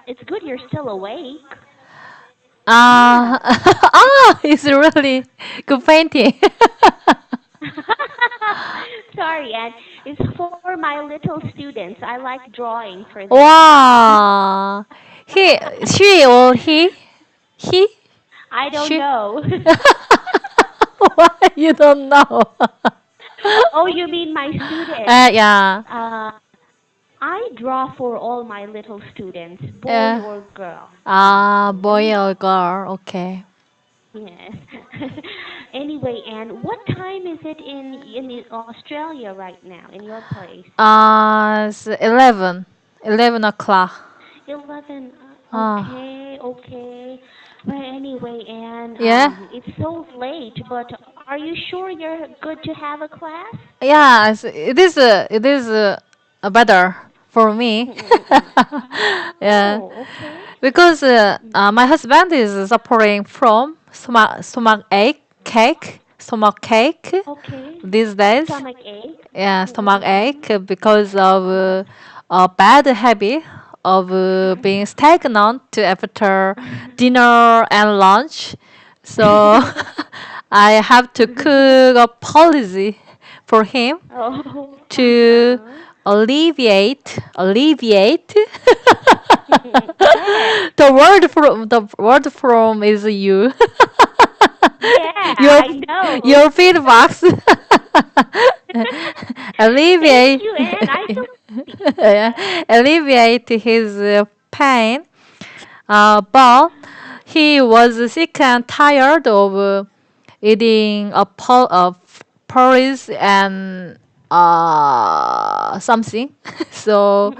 It's good you're still awake. Uh, Yeah. it's really good painting. Sorry, and it's for my little students. I like drawing for them. Wow. He, she or he? He? I don't She? know. Why you don't know? Oh, you mean my students? Yeah. Uh, I draw for all my little students, boy Yeah. or girl. Boy Mm-hmm. or girl. Okay. Yes. Anyway, and what time is it in Australia right now, in your place? It's 11. 11 o'clock. 11. Uh, Okay. But anyway, and yeah. it's so late, but are you sure you're good to have a class? Yeah, it is better for me. Yeah, Oh, okay. because my husband is suffering from stomach ache Okay. these days. Stomach ache. Yeah, stomach Mm-mm-mm. ache because of a bad habit of being stagnant after dinner and lunch. So I have to cook a policy for him Oh, to uh-huh. alleviate Yes. the word from is you. Yeah, your I know. your feedbacks Thank alleviate you, and I feel happy. alleviate his pain. But he was sick and tired of eating a of porridge and something. So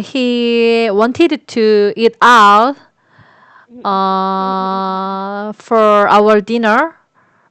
he wanted to eat out for our dinner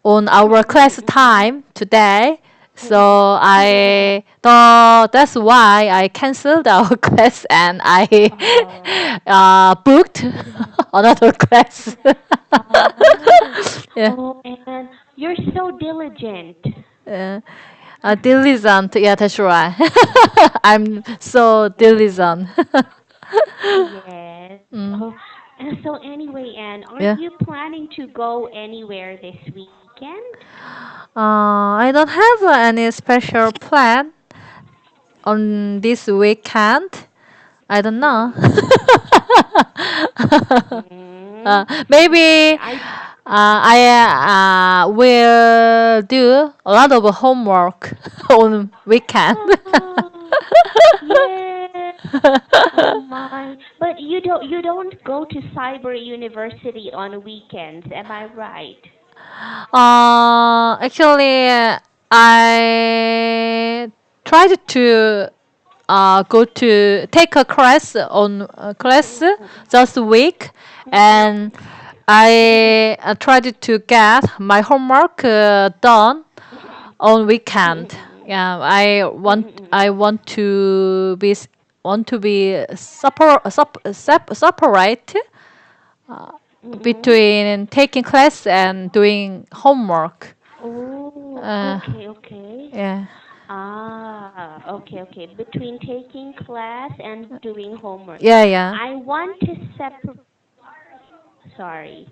on our class time today. So I thought that's why I canceled our class and I Oh. booked another class. Oh. Yeah. Oh, and you're so diligent. Yeah. Diligent. Yeah, that's right. I'm so diligent. Yes. Mm. Oh, and so anyway, Anne, are Yeah. you planning to go anywhere this weekend? I don't have any special plan on this weekend. I don't know. Mm, okay, Maybe I will do a lot of homework on weekend. oh, yes. Oh my. But you don't go to cyber university on weekends, am I right? Actually, I tried to go to take a class on class just a week, and I tried to get my homework done on weekend. Yeah, I want to be separate between taking class and doing homework. Oh, Uh, okay. yeah. Okay. Between taking class and doing homework. Yeah, yeah. I want to separate. Sorry.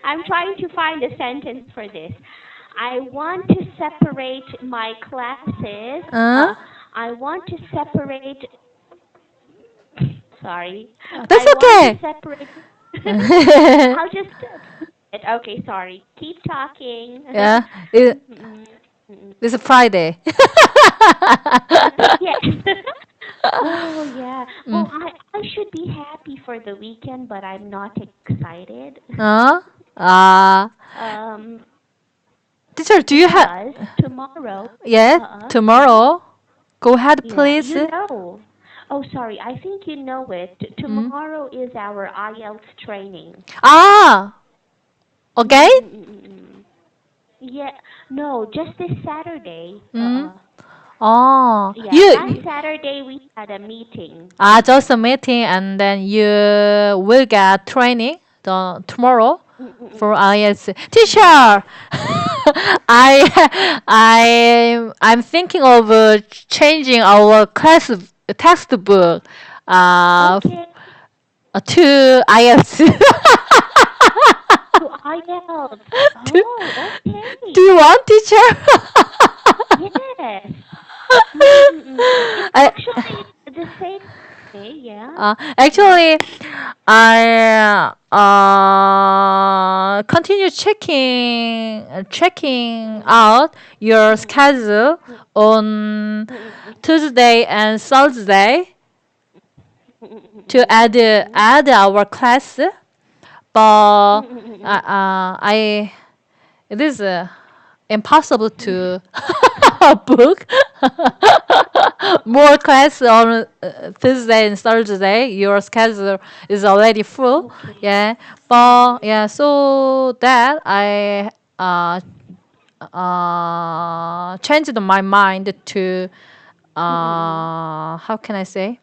I'm trying to find a sentence for this. I want to separate my classes. Uh, I want to separate. Sorry. that's I want to okay. separate. I'll just. Okay, sorry. Keep talking. Yeah, it's a Friday. Yes. Oh yeah. Mm. Well, I should be happy for the weekend, but I'm not excited. Uh, uh, Um, teacher, do you have? because tomorrow, Yeah, mhm. tomorrow. Go ahead, Yeah, please. you know. Oh, sorry. I think you know it. Mm. Tomorrow is our IELTS training. Ah, again? Mm-mm-mm-mm. Yeah. No, just this Saturday. Mm. Oh, Yeah, last you Saturday we had a meeting. just a meeting and then you will get training tomorrow for Mm-mm-mm. IELTS. Yes. Teacher, I'm thinking of changing our class textbook. uh, Okay. to IELTS. To IELTS. do, Oh, do okay. you want, teacher? Yes. Mm-mm-mm. It's I, actually the same. Okay, yeah. Uh-huh. actually, I continue checking Mm-mm. out your Mm-mm. schedule on Mm-mm. Tuesday and Thursday to Mm-mm. add our class, but Mm-mm. I it is impossible to book more class on Tuesday and Thursday. Your schedule is already full. Okay. Yeah, but yeah, so that I uh, changed my mind to Mm-mm. how can I say,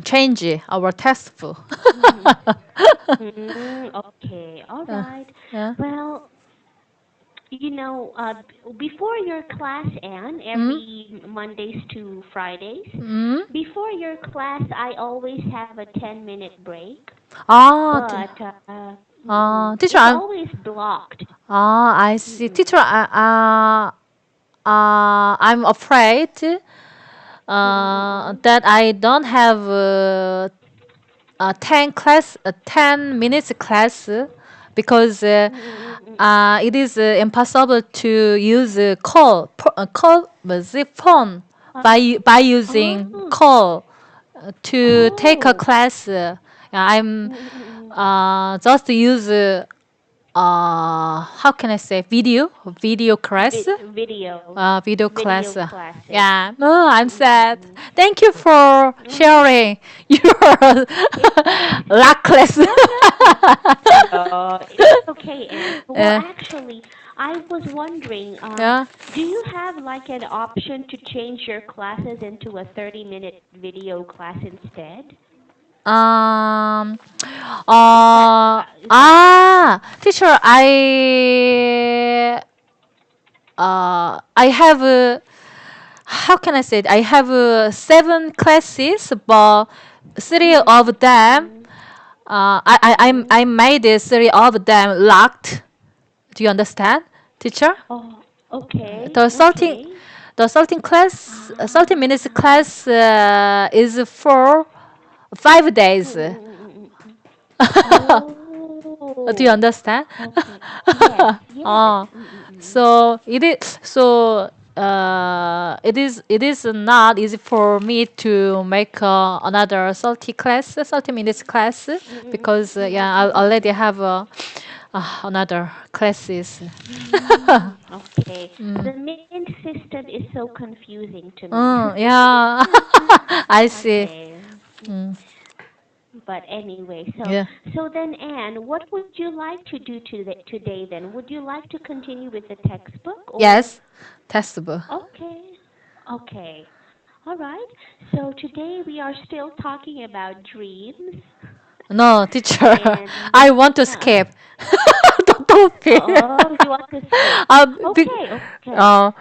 change our testful. Mm-mm. Okay. All uh, right. yeah. Well, before your class, Anne, Mm? every Mondays to Fridays, Mm? before your class, I always have a 10-minute break, Ah, but teacher, it's always blocked. I see. Mm-mm. Teacher, I'm afraid Mm-mm. that I don't have 10 minutes class because Mm-mm. it is impossible to use call with the phone by using Oh, call to take a oh. class. Yeah, I'm Mm-mm. just use how can I say, video class. Video, Video class. video classes. Yeah. Oh, I'm sad. Mm-mm. Thank you for Mm. sharing your It's luckless. no, no, no. It's okay, Anne. Well, Yeah. actually, I was wondering, Yeah. do you have like an option to change your classes into a 30-minute video class instead? Um. Is that Teacher, I have how can I say it? I have seven classes, but three of them mm-mm. I Mm-mm. made three of them locked. Do you understand, teacher? Oh, okay, The starting okay. the starting class 30 minutes Ah. class is for 5 days. Mm-mm. Do you Oh, understand? okay. Yes, yes. uh, so it is not easy for me to make another 30 minutes class because yeah, I already have another classes. Okay. Mm. The main system is so confusing to me. Yeah, I see. Okay. Mm. But anyway, so Yeah. so then, Anne, what would you like to do today then? Would you like to continue with the textbook or? Yes, testable. Okay. Okay. All right. So today we are still talking about dreams No, teacher, and I want to uh, skip. Don't fear. oh, you want to skip. uh, big, Okay, okay. uh,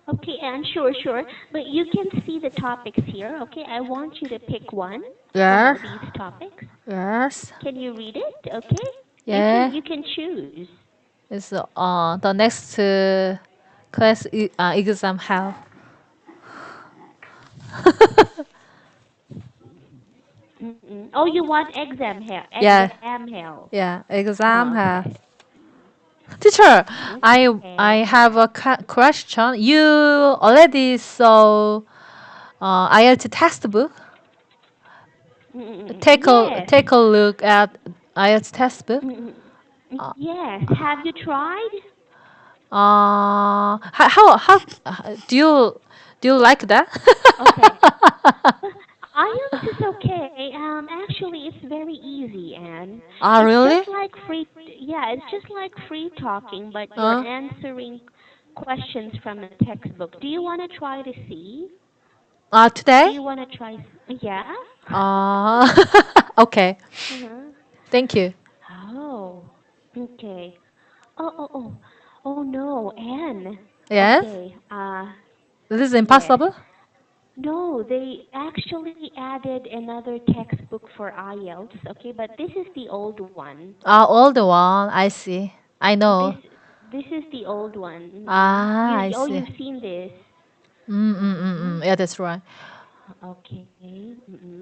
Okay, and sure, sure. But you can see the topics here. Okay, I want you to pick one from yes, these topics. yes, Can you read it? Okay. You can yeah. you can choose. It's the next class exam hell. Oh, you want exam hell? Yeah, Exam hell. yeah, exam hell. Okay. Teacher, I Okay. have a question. You already saw IELTS textbook. Yes. Take a look at IELTS textbook. Mm-mm. Uh, Yes. Have you tried? do you like that? Okay. Well, IELTS is okay. Actually, it's very easy, and Ah, it's really? just like free. Yeah, it's just like free talking, but you're Uh, answering questions from a textbook. Do you want to try to see? Do today? you want to try? Yeah. Uh, okay. Uh-huh. Thank you. Oh. Okay. Oh, oh, oh. Oh no, Anne. Yes? Okay. This is Yes. impossible? No, they actually added another textbook for IELTS. Okay, but this is the old one. Old one. I see. I This know. this is the old one. I Oh, see. you've seen this. Mm. Yeah, that's right. Okay.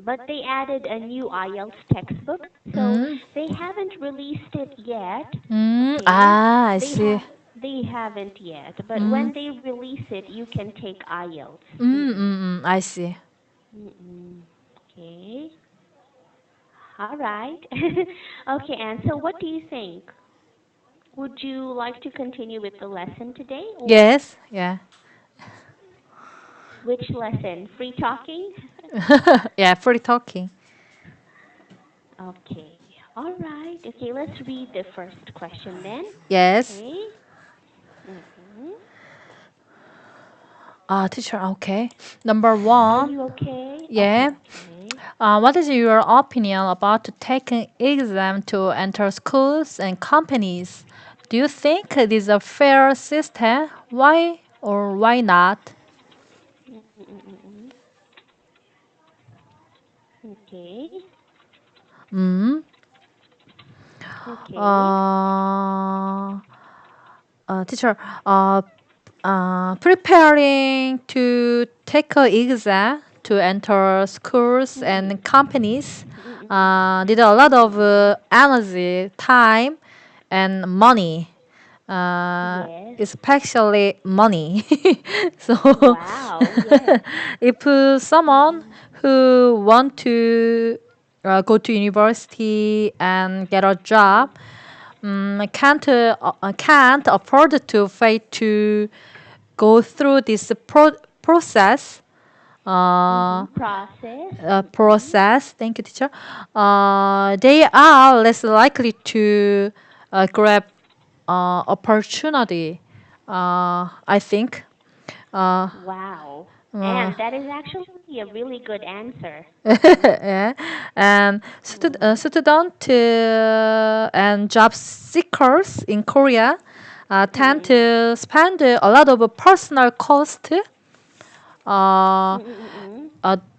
But they added a new IELTS textbook, so Mm. they haven't released it yet. Okay. I see. They haven't yet, but Mm. when they release it, you can take IELTS. I see. Mm-mm. Okay. All right. Okay, and so what do you think? Would you like to continue with the lesson today or Yes. Yeah. which lesson? Free talking? Yeah. Free talking. Okay. All right. Okay, let's read the first question then. Yes. Okay. Mm-hmm. Teacher. Okay. Number Are one. you okay? Okay, Yeah. okay. What is your opinion about taking exam to enter schools and companies? Do you think it is a fair system? Why or why not? Mm-mm-mm-mm. Okay. Mm. Okay. Uh, Teacher, uh, preparing to take a exam to enter schools Mm-mm. and companies Mm-mm. need a lot of Mm-mm. energy, time, and money, Yes. especially money. So, Wow. Yes. if someone Mm-mm. who want to go to university and get a job Mm-mm. can't afford to pay to go through this process. Uh, Process. Mm-mm. process. Thank you, teacher. They are less likely to grab opportunity. I think. Uh, Wow. uh, And that is actually a really good answer. Mm-hmm. yeah. And Mm-hmm. student and job seekers in Korea tend Mm-mm. to spend a lot of personal cost. Uh, Mm-mm.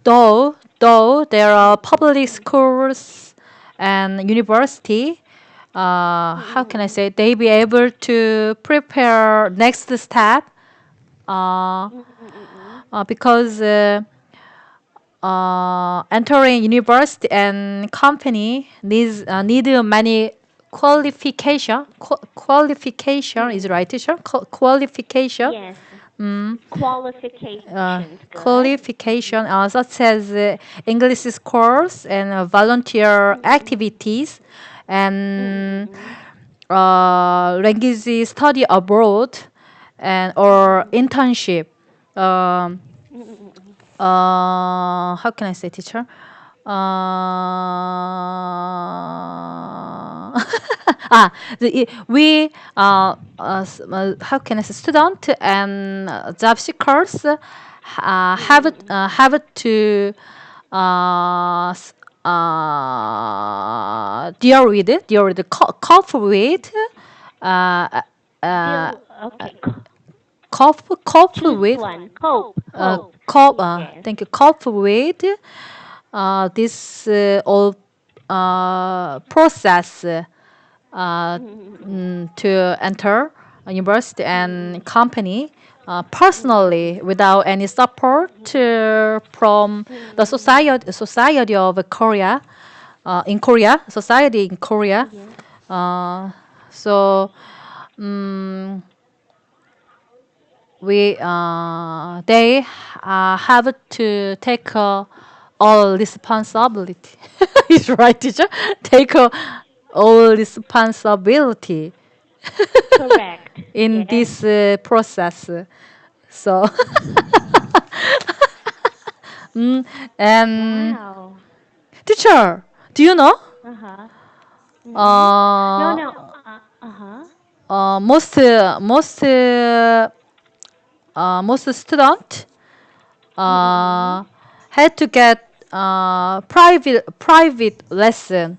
though there are public Mm-mm. schools and university, how can I Mm-mm. say, they be able to prepare next step uh, Mm-mm. because entering university and company need many qualification is Mm-mm. right, teacher? Qualification. Yes. Mm, Qualifications. Good. qualification Mm-hmm. such as English course and volunteer Mm-mm. activities and Mm-mm. language study abroad and or Mm-mm. internship. Um, Mm-mm. how can I say, teacher? We how can I say, student and job seekers Mm-mm. have to deal with cope with uh, uh, Okay. cope Choose with one. Cope. Yes. thank you, cope with this all process Mm-mm. to enter a university and Mm-mm. company Mm-mm. personally without any support from the Mm-mm. society of Korea, in Korea, society in Korea. Yes. Uh, so um, we they have to take all responsibility. Is right, teacher? Take all responsibility Correct. in Yes. this process. So, mm, and Wow. teacher, do you know? Uh-huh. Mm-mm. No, Uh, no. Uh-huh. most student Mm-mm. uh, had to get private lesson.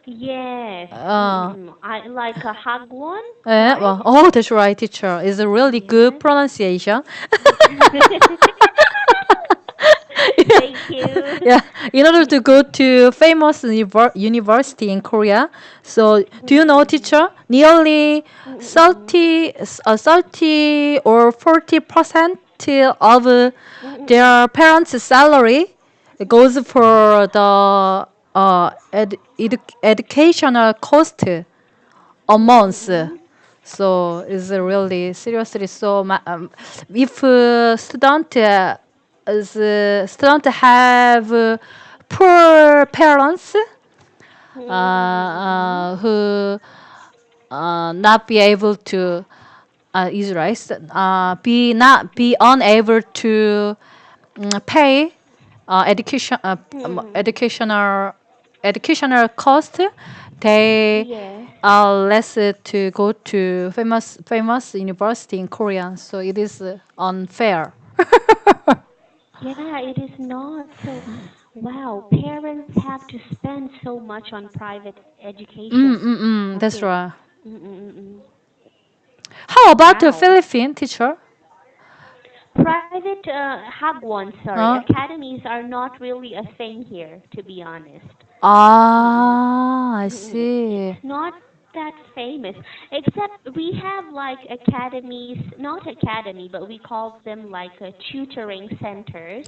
Yes. Uh, I like a hug one, right? well, oh, that's right, teacher. It's a really good Yes. pronunciation. in order to go to famous university in Korea. So, do you know, Mm-mm-mm. teacher? Nearly Mm-mm-mm. 30 or 40% of Mm-mm-mm. their parents' salary goes for the educational cost a month. Mm-mm-mm. So it's really seriously. So if student have poor parents Mm-mm-mm. who not be able to is right be not be unable to pay Mm-mm. educational cost, they Yes. are less to go to famous university in Korea. So it is unfair. Yeah, it is not. So, wow, parents have to spend so much on private education. That's Okay. right. Mm-mm-mm. How about the Wow. Philippine teacher? Private Huh? academies are not really a thing here, to be honest. Mm-mm. I Mm-mm. see. It's not that famous, except we have like academies, not academy, but we call them like tutoring centers.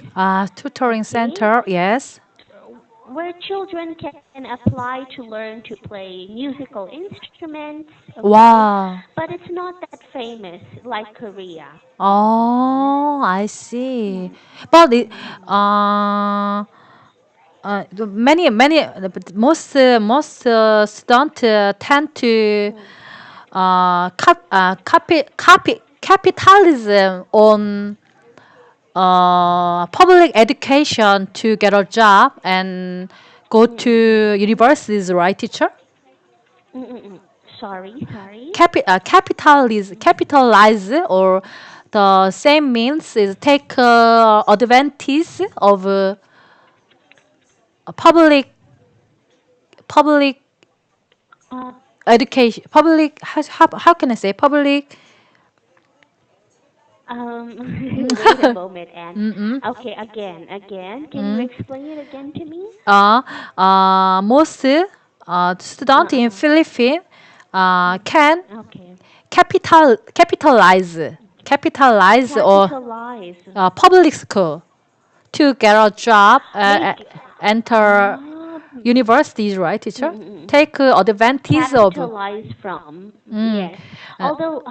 Tutoring Okay, center, yes. where children can apply to learn to play musical instruments, okay? Wow. But it's not that famous like Korea. Oh, I see. Mm, But mm, but most students tend to mm, capitalism on public education to get a job and go mm, to universities, right, teacher? mm, mm, mm. Sorry. Capitalize or the same means is take advantage of public Uh, education, public how can I say public. wait a moment, Anne. Mm-mm. Okay, again. Can you Mm. explain it again to me? uh, Most student in Uh-uh. Philippines can Okay. capitalize or Capitalize. public school to get a job, Make enter um universities, right, teacher? mm, mm, mm. Take advantage of. Capitalize from. Mm. Yes. Uh, Although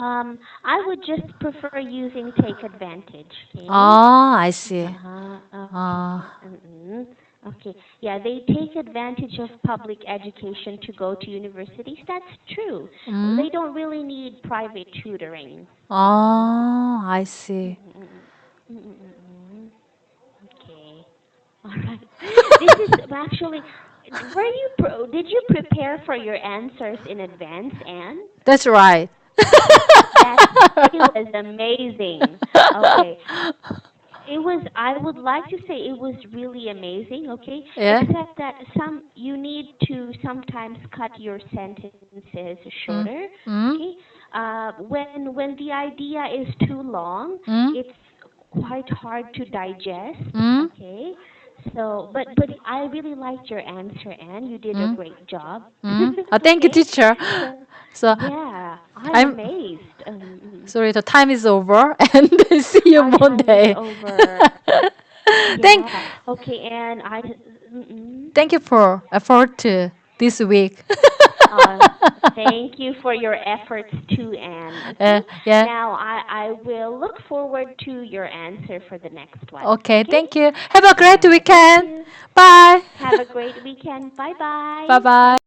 I would just prefer using take advantage, okay? I see. Uh, Okay. Okay. Yeah, they take advantage of public education to go to universities. That's true. mm. They don't really need private tutoring. I see. Mm-mm. Mm-mm. Okay. All right. This is actually, did you prepare for your answers in advance, Anne? That's right. That it was amazing. Okay. I would like to say it was really amazing, okay? Yeah. Except that you need to sometimes cut your sentences Mm. shorter, Mm. okay? When the idea is too long, Mm. it's quite hard to digest, Mm. okay? So, but I really liked your answer, Anne. You did a Mm. great job. Mm. Thank you, Okay? teacher. So, So yeah, I'm I'm amazed. sorry. The time is over, and see you Our time is Monday. over. Thank, Yeah. Okay, and mm-mm. thank you for effort this week. Uh, thank you for your efforts too, Anne. Okay. Yeah. Now I will look forward to your answer for the next one. Okay. Okay. Thank you. Have a great Thank weekend. you. Bye. Have a great weekend. Bye Bye bye. bye. Thank